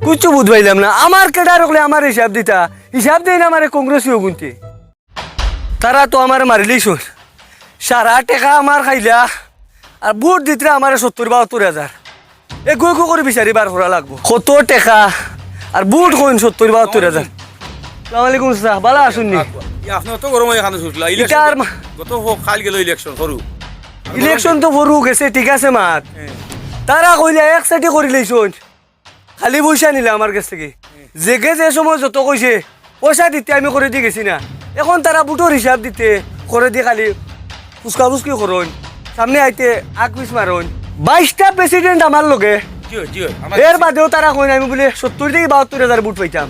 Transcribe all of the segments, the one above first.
কুচ্ছু বুঝবাইলাম না আমার কেডা রাখলে আমার হিসাব দিতা হিসাব দেয় না আমার কংগ্রেসীয় গুনতে তারা তো আমার মারিলেই শোন সারা টেকা আমার খাইলা আর বুট দিতে আমার ৭০-৭২ হাজার এ গৈ গৈ করে বিচারি বার করা লাগবো কত টেকা আর বুট কইন ৭০-৭২ হাজার। আসসালামু আলাইকুম স্যার ভালো আসুননি আপনার তো গরম এখানে শুনলা ইটার গত কাল গেল ইলেকশন করু ইলেকশন তো বড় গেছে ঠিক আছে মাত তারা কইলে একসাথে করে লইছুন খালি পয়সা নিলে আমার কাছ থেকে জেগে যে সময় যত কইছে পয়সা দিতে আমি করে দিয়ে গেছি না এখন তারা বুটোর হিসাব দিতে করে দিয়ে খালি ফুসকা ফুসকি করুন সামনে আইতে আগ পিছ মারুন 22টা প্রেসিডেন্ট আমার লগে এর বাদেও তারা কই আমি বলে ৭০-৭২ হাজার বুট পাইতাম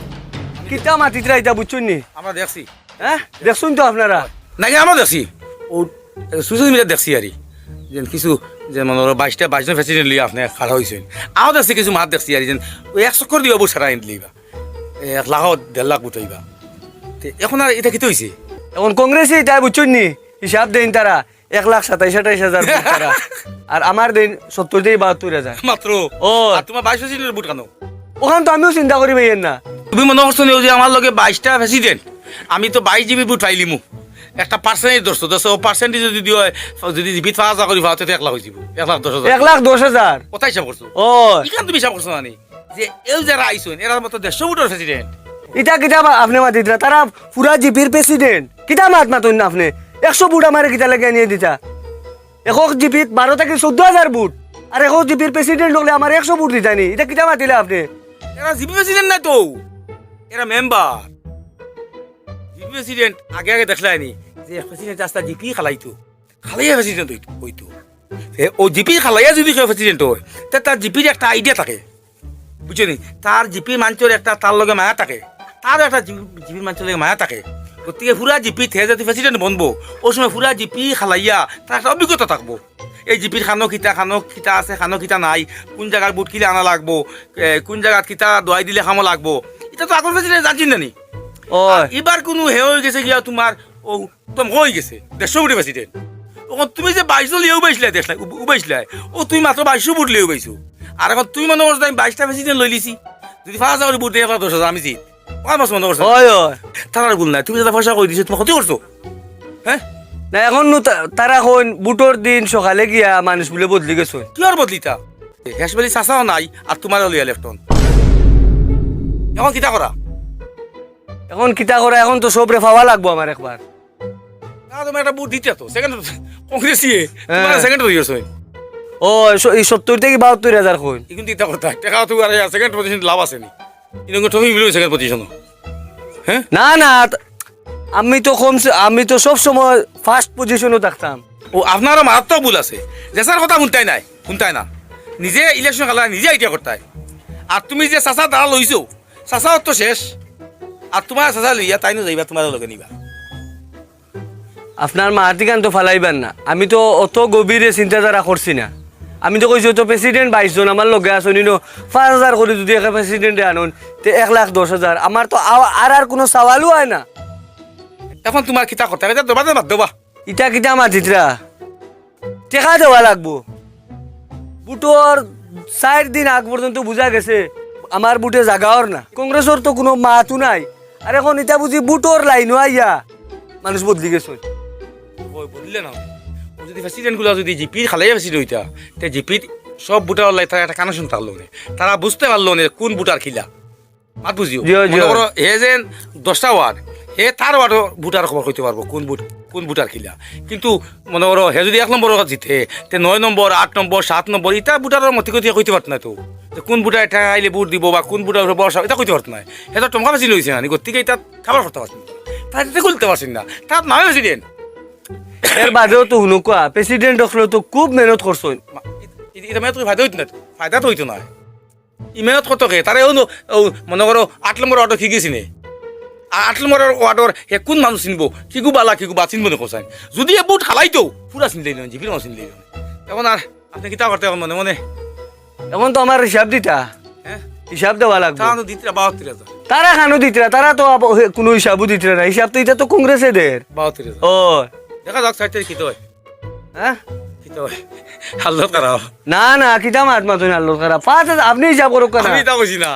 কিতা মাতিতে আইতা বুঝছুন নি আমরা দেখছি হ্যাঁ দেখছুন তো আপনারা নাকি আমরা দেখছি ও সোশ্যাল মিডিয়া দেখছি আর যেন কিছু যে মনে 22টা প্রেসিডেন্ট লিয়ে আপনি খাড়া হয়েছেন আরও দেখছি কিছু মাত দেখছি আর যেন ওই ১ চক্কর দিবা বুট সারা লিবা 1 লাখ 1.5 লাখ বুট হইবা এখন আর এটা কিতে হয়েছে এখন কংগ্রেসে তাই বুঝছুন নি হিসাব দেন তারা 1,27,000 বুট তারা আর আমার দেন ৭০-৭২ হাজার মাত্র ও আর তোমার 22 প্রেসিডেন্টের বুট কেন ওখান তো আমিও চিন্তা করি ভাইয়ের না তুমি মনে করছো নি যে আমার লগে 22টা প্রেসিডেন্ট আমি তো 22 জিবি বুট পাইলিমু একটা পার্সেন্টেজ ধরছো ও পার্সেন্টেজ যদি হয় যদি জিবিত 5,000 করে পাও তো 1 লাখ হয়ে যাব 1,10,000 কোথায় হিসাব করছো ও এখান তুমি হিসাব করছো না নি যে এই যারা আইসুন এরা মতো 150 বুটের প্রেসিডেন্ট ইটা কিতা আপনি মাতিরা তারা পুরা জিপির প্রেসিডেন্ট কিতা মাতুন না আপনি 100 বুট আমার কিতা লাগে নিয়ে দিতা একক জিপিত 12 থেকে 14,000 বুট আর একক জিপির প্রেসিডেন্ট হলে আমার 100 বুট দিতা নি এটা কিতা মাতিলে আপনি এরা জিপি প্রেসিডেন্ট না তো এরা মেম্বার জিপি প্রেসিডেন্ট আগে আগে দেখলাই নি যে প্রেসিডেন্ট রাস্তা জিপি খালাইতো খালাইয়া প্রেসিডেন্ট হইতো ও জিপি খালাইয়া যদি প্রেসিডেন্ট হয় তা তার জিপির একটা আইডিয়া থাকে বুঝলি তার জিপি মাঞ্চের একটা তার লগে মায়া থাকে তার একটা জিপি মাঞ্চের লগে মায়া থাকে গতিকে পুরা জিপি থেকে যদি প্রেসিডেন্ট বনবো ওই সময় পুরা জিপি খালাইয়া তার একটা অভিজ্ঞতা থাকবো এই জিপির খানো খিতা আছে খানো খিতা নাই কোন জায়গার বুট কিলে আনা লাগবো কোন জায়গাত খিতা দোয়াই দিলে খামো লাগবো এটা তো আগর প্রেসিডেন্ট জানছেন না নি ও এবার কোনো হে হয়ে গেছে গিয়া তোমার ও তোমার হয়ে গেছে 150 বুটের প্রেসিডেন্ট তখন তুমি যে 22 লিয়ে উবাইছিলা দেখলাই উবাইছিলা ও তুমি মাত্র 22 বুট লিয়ে উবাইছো আর এখন তুমি মনে করছো আমি 22টা প্রেসিডেন্ট লই লিছি যদি 5,000 বুট দিয়ে 10,000 আমি জিত কয় মাস মনে করছো ওই ওই তার ভুল নাই তুমি যেটা পয়সা করে দিছো তুমি ক্ষতি করছো হ্যাঁ না এখন তারা কোন বুটোর দিন সকালে গিয়া মানুষ বলে বদলি গেছে কি আর বদলিতা হেসবেলি চাচাও নাই আর তোমার লইয়া লেফটন এখন কিতা করা এখন কিতা করে এখন তো সবরে পাওয়া লাগবো আমার একবার তুমি একটা বুট দিতে তো সেকেন্ড কংগ্রেসিয়ে তোমার সেকেন্ড হয়ে গেছে ও এই ৭০-৭২ কোন এখন দিতে করতে টাকা তো আর সেকেন্ড পজিশন লাভ আছে নি কিন্তু তুমি মিলে সেকেন্ড পজিশন হ্যাঁ না না আমি তো সব সময় ফার্স্ট পজিশনে থাকতাম ও আপনারও মারাত্মক ভুল আছে দেশের কথা শুনতাই না নিজে ইলেকশন খেলা নিজে আইডিয়া করতাই আর তুমি যে চাচা দ্বারা লইছো চাচাও তো শেষ আর তোমার চাচা লইয়া তাই যাইবা তোমার লগে নিবা আপনার মাহাতিকান তো ফালাইবেন না আমি তো অত গভীরে চিন্তাধারা করছি না আমি তো কইছো তো প্রেসিডেন্ট 22 জন আমার লগে আসুন 5,000 করে যদি একটা প্রেসিডেন্টে আনুন তে 1,10,000 আমার তো আর কোনো সওয়ালও হয় না এখন তোমার কিতা করতে হবে দবা দেবা ইটা কিটা মাতিতরা টেকা দেওয়া লাগবো বুটোর 4 দিন আগ পর্যন্ত বুঝা গেছে আমার বুটে জাগাওর না কংগ্রেসের তো কোনো মাতও নাই আর এখন ইটা বুঝি বুটোর লাইনও আইয়া মানুষ বদলি গেছে ওই বদলে না যদি প্রেসিডেন্ট গুলো যদি জিপির খালাই প্রেসিডেন্ট হইতা তে জিপির সব বুটার লাই তারা একটা কানেকশন থাকলো না তারা বুঝতে পারলো না কোন বুটার খিলা মাত বুঝিও হে যেন 10টা ওয়ার্ড হে তার ওয়ার্ড বুটার খবর কইতে পারবো কোন বুটার খিলা কিন্তু মনে করো হে যদি 1 নম্বর জিতে তে 9 নম্বর 8 নম্বর 7 নম্বর ইটা বুটারের মতি কইতে পারত না তো কোন বুটার এটা আইলে বুট দিব বা কোন বুটার বর্ষা এটা কইতে পারত না হে তো টমকা বেশি লইছে না গতিকে এটা খাবার করতে পারছেন তাই খুলতে পারছেন না তার নামে প্রেসিডেন্ট এর বাদেও তো হুনুকা প্রেসিডেন্ট হলেও তো খুব মেহনত করছো এটা মেহনত ফায়দা হইতো না ফায়দা তো হইতো না ই মেহনত কত কে তারে মনে করো 8 নম্বর অটো কি গেছি নে 8 নম্বর ওয়ার্ডর হে কোন মানুষ চিনব কিগু বালা কিগু বা চিনব না কোসাই যদি এ বুট খালাইতো পুরা চিনলেই না জিপির মানুষ চিনলেই না এখন আর আপনি কিতা করতে এখন মনে এখন তো আমার হিসাব দিতা হ্যাঁ হিসাব দেওয়া লাগবে তাহলে দিতে 72,000 তারা খানো দিতরা তারা তো কোনো হিসাবও দিতরা না হিসাব তো এটা তো কংগ্রেসে দের 72,000 ও দেখা যাক সাইতে কি তো হয় হ্যাঁ কি তো হয় আল্লাহ খারাপ না না কিতা মাত মাতুন আল্লাহ খারাপ 5000 আপনি হিসাব করুক না আমি তা কইছি না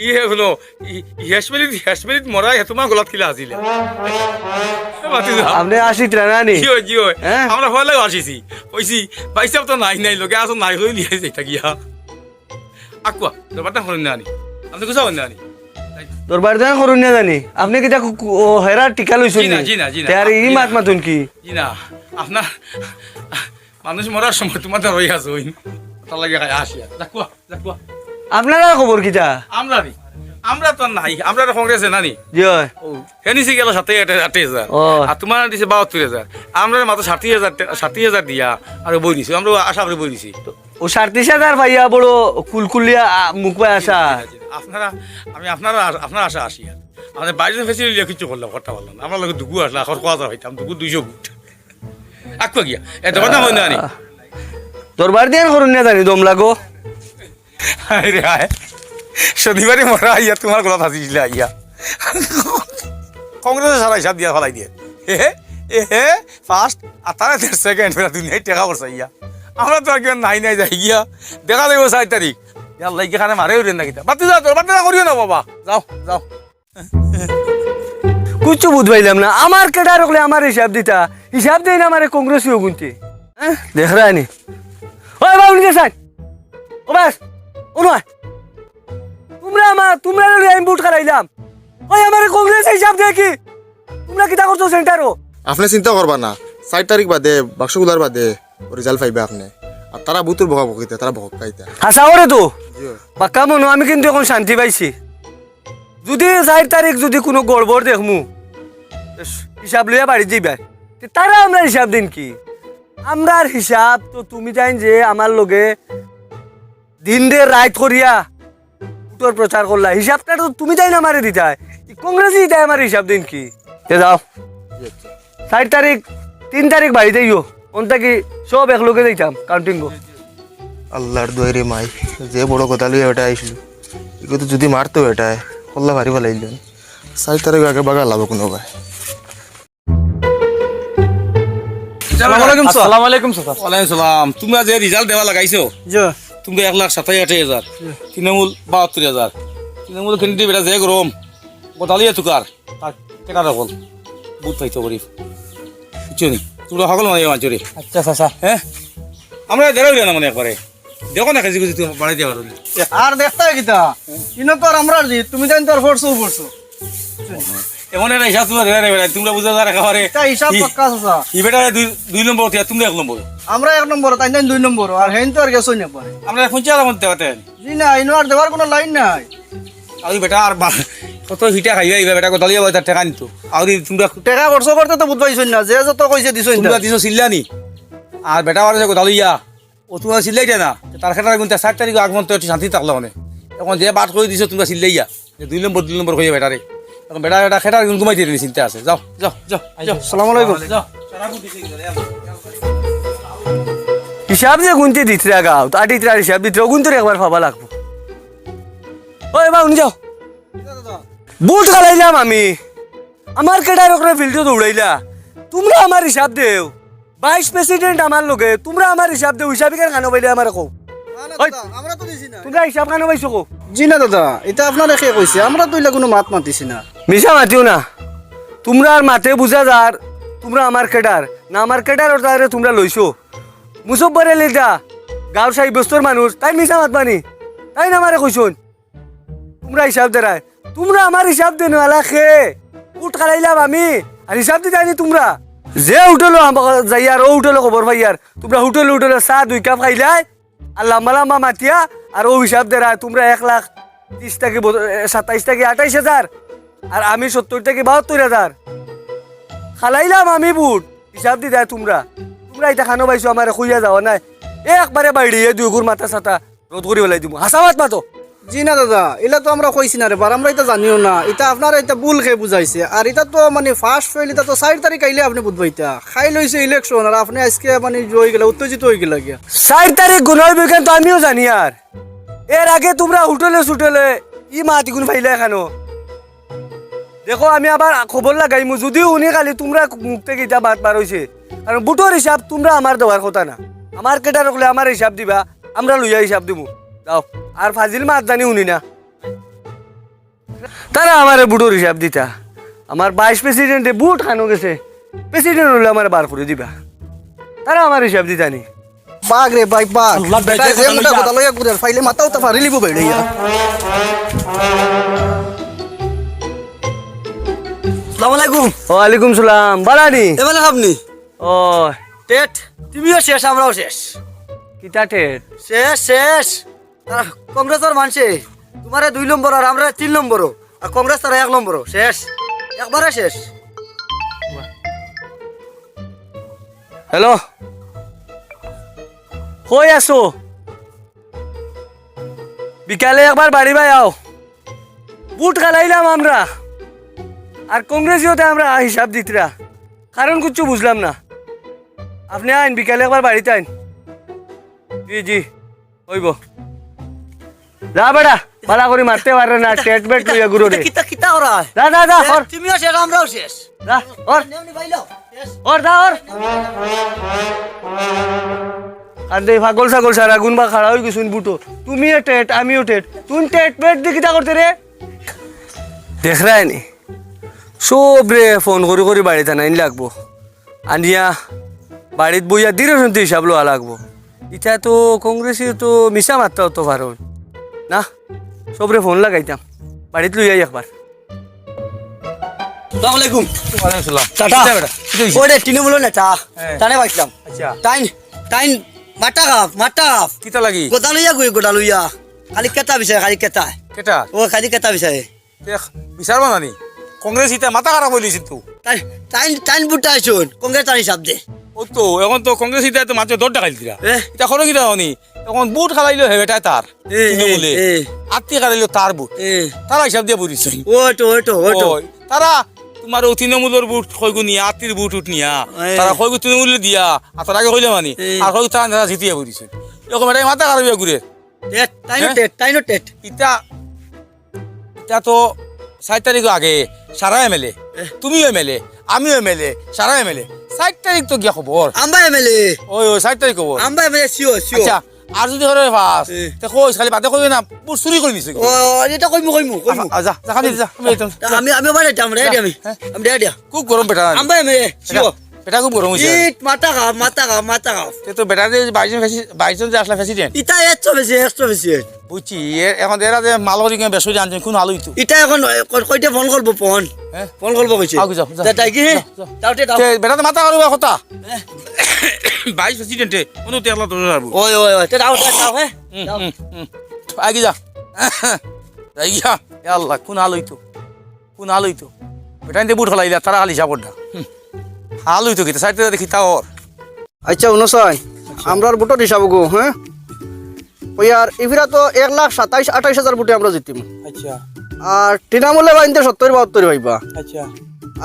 ই হলো হেসমেলিত মরা তোমার গলাত কিলা আসিলে আপনি 80 টাকা না নি জিও জিও হ্যাঁ? আমরা হলে আসিছি কইছি পয়সা তো নাই লোকে আসো নাই হই লিয়ে যাইতা গিয়া আকুয়া ব্যাপারটা হল না আনি আপনি কোথাও না আনি দরবার দেন করুন না জানি আপনি কিতা ও হেরার টিকা লইছেন জি না, জি না, জি না। তার ই মাত মাতুন কি জি না আপনার মানুষ মরার সময় তোমাদের রই আছে ওই তার লাগে আসিয়া যাকুয়া যাকুয়া আপনারা খবর কিতা আমরা তো নাই আমরা তো কংগ্রেসে নানি জি হয়। হেনিসি গেল 60,000 ও। আর তোমার দিছে 72,000 আমরা মাত্র 60,000 দিয়া আর বই দিছি আমরা আশা করে বই দিছি ও 37,000 ভাইয়া বড় কুলকুলিয়া মুখ পায় আসা আপনার আশা আসি আর আমাদের বাইরে ফেসিলিটি কিছু করলাম করতে পারলাম না আমার লোক দুগু আসলে এখন কোয়া হইতাম দুগু 200 ফুট আকুয়া গিয়া এত কথা হয় না দরবার দেন করুন না জানি দম লাগো রে আয় শনিবারে মরা আইয়া তোমার গলা ফাঁসিছিল আইয়া কংগ্রেসে সারা হিসাব দিয়া ফেলাই দিয়ে হে ফার্স্ট আর তারা সেকেন্ড ফেরা দুনিয়ায় টেকা করছে ইয়া আমরা তো আর কেউ নাই যাই গিয়া দেখা দেবো 4 তারিখ আল্লাহ এখানে মারে উঠেন না কিতা বাতি যাও তোর বাতি করিও না বাবা যাও যাও কুচ্ছু বুঝ পাইলাম না আমার কেডা রকলে আমার হিসাব দেই না আমারে কংগ্রেস গুনতে হ্যাঁ দেখ রানি ওই বাবু নিকে সাইড ও বাস ও নয় তোমরা লই আমি বুট খারাইলাম ওই আমারে কংগ্রেস হিসাব দেয় কি তোমরা কিতা করছো সেন্টারও আপনি চিন্তা করবা না 4 তারিখ বাদে বাক্সগুলার বাদে রেজাল্ট পাইবে আপনি আর তারা বুতুর বকা বকিতে তারা বক খাইতে হাসা ওরে তো পাক্কা মনো আমি কিন্তু এখন শান্তি পাইছি যদি 4 তারিখ যদি কোনো গড়বড় দেখমু হিসাব লইয়া বাড়ি যাইবা তারা আমরা হিসাব দিন কি আমরার হিসাব তো তুমি জান যে আমার লগে দিন দে রাইট করিয়া উত্তর প্রচার করলা হিসাবটা তো তুমি যাই না আমারে দিতাই কংগ্রেসই দিতাই আমার হিসাব দিন কি যাও 4 তারিখ 3 তারিখ বাড়ি যাইও ওনটা কি সব একলগে যাইতাম কাউন্টিং গো আল্লাহর দোয়ারে মাই যে বড় কথা লইয়া এটা আইছিল এগুলো তো যদি মারতো এটা কল্লা ভারী ভালো লাগলেন 4 তারিখ আগে বাগা লাভ কোনো ভাই আসসালামু আলাইকুম স্যার ওয়ালাইকুম সালাম তোমরা যে রেজাল্ট দেওয়া লাগাইছো জি তুমি 1,87,000 তৃণমূল 72,000 তৃণমূল কিন্তু বেটা যে গরম বদালিয়ে তুকার তার কেনা রাখল বুথ পাইতো গরিব কিছু নেই তোমরা সকল মানে মাঝরে আচ্ছা চাচা হ্যাঁ আমরা দেড়াই না মানে একবারে দেখো না কাজি তুমি বাড়াই দিয়ে পারো আর দেখতে কিতা ইনো তো আমরা তুমি জানি তোর ফোরছো এমন একটা হিসাব তোমরা দেবে বেড়াই তোমরা বুঝা যারা একেবারে হিসাব পাক্কা চাচা ই বেটা 2 নম্বর দিয়া তুমি 1 নম্বর আমরা 1 নম্বর তাই 2 নম্বর আর হেন তো আর গেছই না পারে আমরা পঞ্চায়েত মধ্যে পাতেন জি না ইনো আর দেওয়ার কোনো লাইন নাই আর বেটা আর কত হিটা খাইবা ইবা বেটা কত লিয়া তার টাকা নিতো আর তোমরা টাকা খরচ করতে তো বুঝবাইছই না যে যত কইছে দিছই তোমরা দিছো চিল্লানি আর বেটা আর যে কত লিয়া ও তোমরা চিল্লাইতে না তার ক্ষেত্রে কিন্তু 4 তারিখ আগমন তো একটু শান্তি থাকলো মানে এখন যে বাদ করে দিছো তোমরা চিল্লাইয়া যে 2 নম্বর হয়ে বেটারে এখন বেটা বেটা খেটার গুণ ঘুমাই দিয়ে চিন্তা আছে যাও যাও যাও যাও আসসালামু আলাইকুম যাও হিসাব যে গুনতে দিতে গাও তো আটি ত্রার হিসাব দিতে গুনতে একবার ভাবা লাগবো ওই বাবু যাও বুট খালাইলাম আমি আমার কেডার ওখানে ফিল্ডে দৌড়াইলা তোমরা আমার হিসাব দেও ভাইস প্রেসিডেন্ট আমার লগে তোমরা আমার হিসাব দেও হিসাবে কেন খানো পাইলে আমার কও তোমরা হিসাব খানো পাইছো কো জি না দাদা এটা আপনার কে কইছে আমরা তো কোনো মাত মাতিছি না মিশা মাতিও না তোমরা আর মাতে বুঝা যার তোমরা আমার কেডার না আমার কেডার ওর তারে তোমরা লইছো মুসব্বরে লেদা গাঁও সাহি বস্তর মানুষ তাই মিশা মাতবানি তাই না আমারে কইছুন তোমরা হিসাব দেরায় তোমরা আমার হিসাব দেন আলা খে উঠ খালাইলাম আমি আর হিসাব দিতে আইনি তোমরা যে উঠলো যাইয়ার ও উঠলো খবর ভাইয়ার তোমরা উঠলো চা 2 কাপ খাইলাই আর লাম্বা লাম্বা মাতিয়া আর ও হিসাব দেরায় তোমরা 1,30,000 থেকে 27 থেকে 28,000 আর আমি 70 থেকে 72,000 খালাইলাম আমি বুট হিসাব দিতে তোমরা এটা খানো পাইছো আমার খুইয়া যাওয়া নাই একবারে বাইরে 2 গুড় মাথা সাথা রোদ করে বেলাই দিব হাসামাত মাতো জি না দাদা এটা তো আমরা কইছি না রে বার আমরা এটা জানিও না এটা আপনার এটা ভুল খেয়ে বুঝাইছে আর এটা তো মানে ফার্স্ট ফেল এটা তো 4 তারিখ আইলে আপনি বুঝবাই এটা খাই লইছে ইলেকশন আর আপনি আজকে মানে জয় গেলে উত্তেজিত হয়ে গেল গিয়া 4 তারিখ গুণার বিজ্ঞান তো আমিও জানি আর এর আগে তোমরা উঠলে ই মাতি গুণ ফাইলে এখানো দেখো আমি আবার খবর লাগাইমু যদিও উনি খালি তোমরা মুখ থেকে এটা বাদ বার হইছে কারণ বুটোর হিসাব তোমরা আমার দেওয়ার কথা না আমার কেটা রাখলে আমার হিসাব দিবা আমরা লইয়া হিসাব দিব দাও আর ফাজিল মাত জানি উনি না তারা আমার বুটোর হিসাব দিতা আমার 22 প্রেসিডেন্টে বুট খানো গেছে প্রেসিডেন্ট হলে আমার বার করে দিবা তারা আমার হিসাব দিতা নি বাঘ রে ভাই বাঘ আল্লাহ, বেটা বেটা, যে কথা মোটা লইয়া। কথা লইয়া ঘুরে ফাইলে মাথাও তো ফারি লিবো বেড়ে ইয়া আসসালামু আলাইকুম ওয়ালাইকুম সালাম বারানি এবেলে আপনি ও টেট তুমিও শেষ আমরাও শেষ কিতা টেট শেষ শেষ আর কংগ্রেসের মানুষে তোমারে 2 নম্বর আর আমরা 3 নম্বর আর কংগ্রেস তারা 1 নম্বর শেষ একবারে শেষ হ্যালো কই আছো বিকালে একবার বাড়ি ভাই আও বুট খালাইলাম আমরা আর কংগ্রেসিওতে আমরা হিসাব দিতরা কারণ কিছু বুঝলাম না আপনি আইন বিকালে একবার বাড়িতে আইন জি জি হইব যা বেড়া পালা করে মারতে পারে না টেট বেট লইয়া গুরো রে কিতা কিতা ওরা যা যা যা হর তুমিও শেষ আমরাও শেষ যা হর নেমনি ভাইলো শেষ হর যা হর আর দে পাগল ছাগল সারা গুণ বা খাড়া হয়ে গেছুন বুটো তুমিও টেট আমিও টেট তুই টেট পেট দেখি তা করতে রে দেখ রায় নি সব রে ফোন করে করে বাড়িতে নাইন লাগবো আনিয়া বাড়িত বইয়া দিরে শুনতে হিসাব লোয়া লাগবো ইটা তো কংগ্রেসে তো মিশা মারতে হতো পারো না সবরে ফোন লাগাইতাম বাড়িত লইয়াই একবার আসসালামু আলাইকুম ওয়ালাইকুম সালাম টাটা কিতা বেটা? কি হইছে? ওরে তৃণমূল নেতা হ্যাঁ। টানে পাইছিলাম আচ্ছা টাইন টাইন মাটা গাফ কিতা লাগি গোটা লইয়া গই গোটা লইয়া খালি কেতা বিষয় খালি কেতা কেটা ও খালি কেতা বিষয় দেখ বিচারবা নানি কংগ্রেস ইটা মাথা খারাপ হইলিছে তো টাইন টাইন বুটা আইছুন কংগ্রেস টানি হিসাব দে ও তো এখন তো কংগ্রেস ইটা তো মাত্র 10 টাকা দিলা এ। এটা খরচ কিটা হনি এখন বুট খালাইলো হে বেটা তার এ, তৃণমূলে এ, এ। আত্মীয় খালাইলো তার বুট এ তারা হিসাব দিয়ে বলিস ওটো ওটো ওটো তারা তোমার ও তৃণমূলের বুট কইগু নিয়া আত্মীর বুট উঠ নিয়া এ। তারা কইগু তৃণমূলে দিয়া আর তার আগে কইলে মানি এ। আর কইগু তারা নেতা জিতিয়া বলিছে এরকম এটা মাথা খারাপ হইয়া ঘুরে টেট টাইনো হ্যাঁ? টেট টাইনো টেট ইটা ইটা তো 7 তারিখ আগে সারা এমএলএ তুমিও এমএলএ আমিও এমএলএ সারা এমএলএ 7 তারিখ তো গিয়া খবর আম্বা এমএলএ ওই 7 তারিখ খবর আম্বা এমএলএ সিও সিও আচ্ছা আর যদি হরে ফাস এ। তে কই খালি বাদে কইবে না বুট চুরি করে নিছে ও এটা কইমু কইমু কইমু যা যা খালি যা আমি এইতো আমি আমি বারে যাম রেডি আমি হ্যাঁ। আমি রেডি খুব গরম বেটা আম্বা এমএলএ সিও বেটা খুব গরম হইছে ইট মাতা গাফ তে তো বেটা যে 22 জন যে আসলা প্রেসিডেন্ট ইটা একশো বেশি বুঝছি এখন এরা যে মালগরি কেন বেসরি আনছেন কোন আলু হইতো ইটা এখন কইতে ফোন করবো ফোন হ্যাঁ ফোন করবো কইছে আগে যাও, যাও। তাই কি যাও। তাওতে তাও বেটা তো মাথা কারো কথা হ্যাঁ। 22 প্রেসিডেন্টে কোনো তেলা তো যাবো ওই তে তাও হ্যাঁ যাও। আগে যা যাই গিয়া এ আল্লাহ কোন আলু হইতো কোন আলু হইতো বেটা ইনতে বুট খলাইলা তারা খালি সাপড়টা আলু হইতো কিতা সাইতে দেখি তা ওর আচ্ছা উনসাই আমরার বুটর হিসাব গো হ্যাঁ ওই আর ইফিরা তো 1,27,28,000 বুটে আমরা জিতিম আচ্ছা আর তৃণমূলে বাইন্দে 70-72 পাইবা আচ্ছা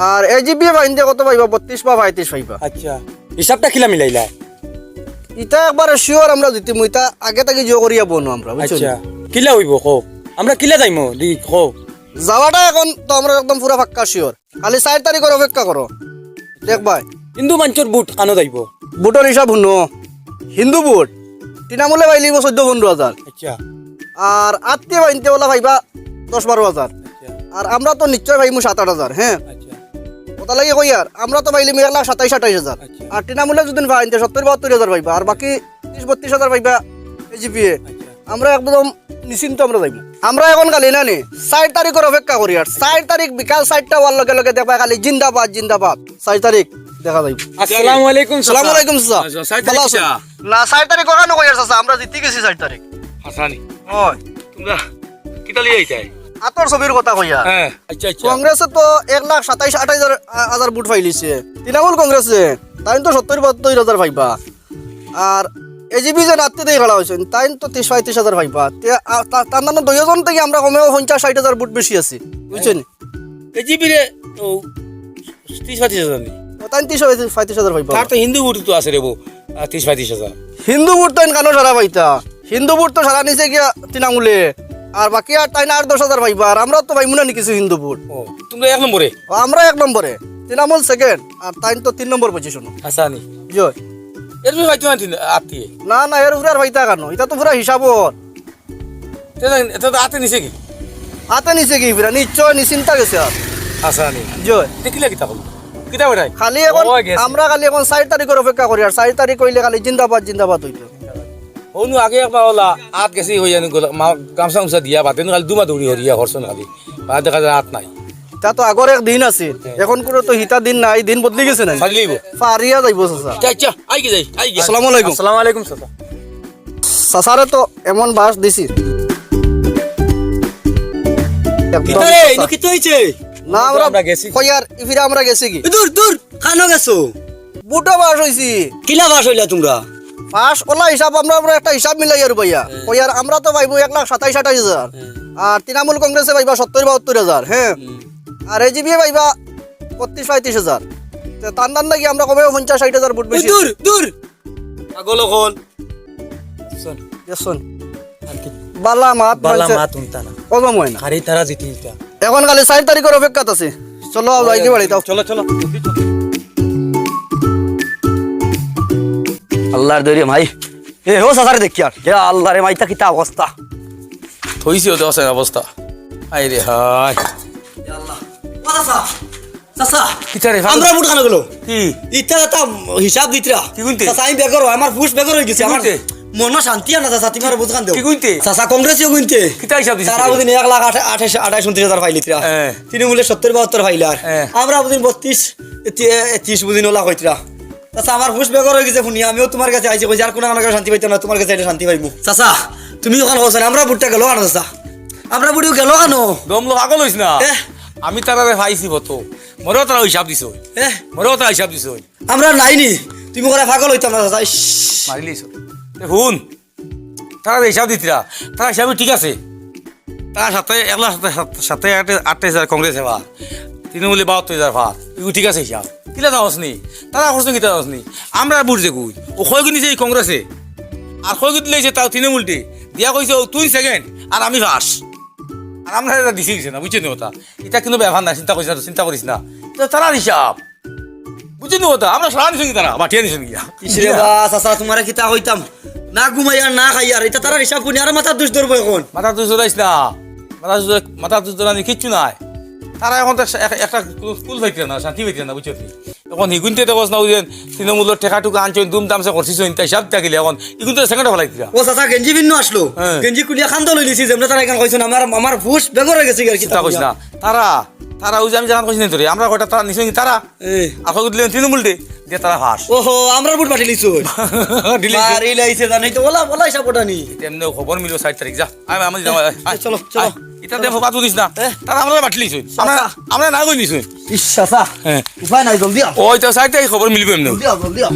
আর এজিবি বাইন্দে কত পাইবা 32 বা 35 পাইবা আচ্ছা হিসাবটা কিলা মিলাইলা ইটা একবার শিওর আমরা জিতিম ইটা আগে থেকে জিও করিয়া বনো আমরা বুঝছো কিলা হইব কো আমরা কিলা যাইমু দি কো যাওয়াটা এখন তো আমরা একদম পুরা পাক্কা শিওর খালি 4 তারিখের অপেক্ষা করো দেখ ভাই হিন্দু মানুষের বুট কানো যাইব বুটর হিসাব শুনো হিন্দু বুট তৃণমূলে পাইলিব 14-15 হাজার আচ্ছা আর আত্মীয় বাইনতে ওলা ভাইবা 10-12 হাজার আর আমরা তো নিশ্চয় পাইমু 7-8 হাজার হ্যাঁ আচ্ছা ওটা লাগে কই আর আমরা তো পাইলিম 1,27,28,000 আচ্ছা। আর তৃণমূলে যদি বাইনতে 70-72 হাজার পাইবা আর বাকি 30-32 হাজার পাইবা এজিপিএ আমরা একদম নিশ্চিন্ত আমরা যাইব আমরা এখন খালি না নে 4 তারিখের অপেক্ষা করি আর 4 তারিখ বিকাল 4টা হওয়ার লগে লগে দেখবা খালি জিন্দাবাদ জিন্দাবাদ 4 তারিখ দেখা যাইব আসসালামু আলাইকুম আসসালামু আলাইকুম চাচা আচ্ছা, 4 তারিখ ভালো আছেন? কিসা? না 4 তারিখ ওখানে কই আর চাচা আমরা জিতে গেছি 4 তারিখ হাসানি ওই তোমরা কিতা লিয়ে আইতাই আতর ছবির কথা কই আর হ্যাঁ আচ্ছা আচ্ছা কংগ্রেসে তো 1,27,28,000 বুট ফাইলিছে তৃণমূল কংগ্রেসে তাই তো 70-72 হাজার পাইবা আর এজিবি যে রাত্রে দিয়ে খেলা হয়েছে তাই তো 30-35 হাজার পাইবা তার নাম 2 জন থেকে আমরা কমেও 50-60 হাজার বুট বেশি আছি বুঝছেন এজিবি রে ও 30-35 নি তাই 30-35 হাজার পাইবা তার তো হিন্দু বুট তো আছে রে বো 30-35 হিন্দু বুট তো কানো সারা পাইতা হিন্দু বুট তো সারা নিচে গিয়া তৃণমূলে আর বাকি আর তাই না 8-10 হাজার পাইবা আর আমরা তো পাইমু না নি কিছু হিন্দু বুট ও তোমরা এক নম্বরে আমরা 1 নম্বরে তৃণমূল সেকেন্ড আর তাই তো 3 নম্বর পজিশন হাসানি জয় এর বি ভাইতো না আত্মীয় না না এর উপরে আর ভাইতা কেন এটা তো পুরা হিসাবত এটা তো আতে নিছে কি হাতে নিচে কি ফিরা নিশ্চয় নিশ্চিন্তা গেছে আর আসা নি জয় দেখিলে কিতা হল কিতা বেটাই খালি এখন ও, গেছে। আমরা খালি এখন 4 তারিখের অপেক্ষা করি আর 4 তারিখ কইলে খালি জিন্দাবাদ জিন্দাবাদ হইতো অনু আগে একবার হলা আত গেছে হই জানি গামছা উমসা দিয়া বাতে খালি দুমা দৌড়ি হরিয়া হরছন খালি বা দেখা যায় হাত নাই তা তো আগর এক দিন আছে এখন কোনো তো হিতা দিন নাই দিন বদলি গেছে না ফালি লইব ফারিয়া যাইব চাচা আচ্ছা আই গে যাই আই গে আসসালামু আলাইকুম আসসালামু আলাইকুম চাচা চাচারে তো এমন বাস দিছি কিতারে ইনো কিতো হইছে না আমরা আমরা গেছি। কইয়ার ইফিরা আমরা গেছি কি দূর দূর কানো গেছো বুটো বাস হইছি কিলা বাস হইলা তোমরা পাস ওলা হিসাব আমরা একটা হিসাব মিলাই আর ভাইয়া কইয়ার আমরা তো পাইবো 1,27,28,000 আর তৃণমূল কংগ্রেসে পাইবা 70,72,000 হ্যাঁ আর এজিবি পাইবা 32,35,000 টান টান নাকি আমরা কমে 50,60,000 ভোট বেশি দূর দূর পাগল হল দেখছুন বালা মাত বালা মানছে মাত উনতা না কদম হয় না হারি তারা জিতিলতা এখন খালি 4 তারিখের অপেক্ষাত আছে চলো যাইকে বাড়ি দাও চলো চলো আল্লাহর দইরে ভাই এ হো সাসারে দেখি আর হে আল্লাহ রে মাইতা কিতা অবস্থা থইছি ওদের অবস্থা আই রে হাই চাচা কিতা রে আমরা মুঠ খানো গেল কি ইটা তা হিসাব দিতরা কি কইতে? চাচা আমি বেগর আমার ফুস বেগর হয়ে গেছে কি আমার কইতে? মন শান্তি আর না চাচা তুমি আর বুঝখান দেও কি কইতে? চাচা কংগ্রেসিও কইতে কিতা হিসাব দিছিস? তারা বুদিন 1,28,29,000 ফাইলিতরা হ্যাঁ। তৃণমূলে 70-72 ফাইলার হ্যাঁ। আমরা বুদিন 32-30 বুদিন ওলা কইতরা চাচা আমার ফুস বেগর হয়ে গেছে শুনি আমিও তোমার কাছে আইছি কইছি আর কোন কারণে শান্তি পাইতাম না তোমার কাছে এটা শান্তি পাইমু চাচা তুমি ওখানে হোসেন আমরা বুটটা গেল কেন চাচা আমরা বুড়িও গেল কেন দম লোক আগল হইস না এহ। আমি তারারে পাইছি বতো মরেও তারা হিসাব দিছ হ্যাঁ মরেও তারা হিসাব দিছ আমরা নাইনি তুমি করে পাগল হইতাম না চাচা ইস। মারিলিস শুন তারা হিসাব দিতিরা তারা হিসাবে ঠিক আছে তার সাথে 1,28,000 কংগ্রেস হেবা তৃণমূলে 72,000 ভাত এগুলো ঠিক আছে হিসাব কিলা যাওয়াস নি তারা করছো কিতা যাওয়াস নি আমরা বুঝছে কই ও খয় কিনিছে এই কংগ্রেসে আর খয় কিনলে তাও তৃণমূলটি দিয়া কইছে তুই সেকেন্ড আর আমি ফার্স্ট আর আমরা এটা দিছি গেছে না বুঝছেন ওটা এটা কিন্তু ব্যবহার না চিন্তা করিস না চিন্তা করিস না এটা তারা হিসাব বুঝছেন ওটা আমরা সারা নিছেন কি তারা বাটিয়া নিছেন গিয়া ইসরে বা চাচা তোমারে কিতা হইতাম না ঘুমাই আর না খাই আর এটা তারা হিসাব করি আর মাথা দুষ ধরবো এখন মাথা তুই জোরাইস না মাথা তুই জোরানি কিচ্ছু নাই তারা এখন তো একটা কুল পাইতে না শান্তি পাইতে না বুঝছো এখন হিগুনতে তো বস না বুঝলেন তৃণমূলের টেকাটুকু আনছেন দুম দামসে করছিস তাই হিসাব থাকিলে এখন ইগুন তো সেকেন্ড ফেলাই দিলা ও চাচা গেঞ্জি ভিন্ন আসলো হ্যাঁ। গেঞ্জি কুলিয়া খান্দ লই লিছি যেমন তারা এখানে কইছেন আমার ফুস বেগর হয়ে গেছে আর চিন্তা করিস না তারা ওই যে আমি জানান কইছি না তোরে আমরা কয়টা তারা নিছেন তারা আর কয় দিলেন তৃণমূলটি দিয়ে তারা ফাঁস ওহো আমরা বুট পাঠি লিছো মারি লাইছে জানাই তো ওলা ওলা হিসাব ওটা নি এমনি খবর মিলো 7 তারিখ যা আমি চলো, চলো। এটা দেখো বাতু দিস না তারা আমরা বাটলি আমরা না কই নিছুন ইস চাচা হ্যাঁ উপায় নাই জলদি আও ওই তো 7 তারিখ খবর মিলবে এমনি জলদি আও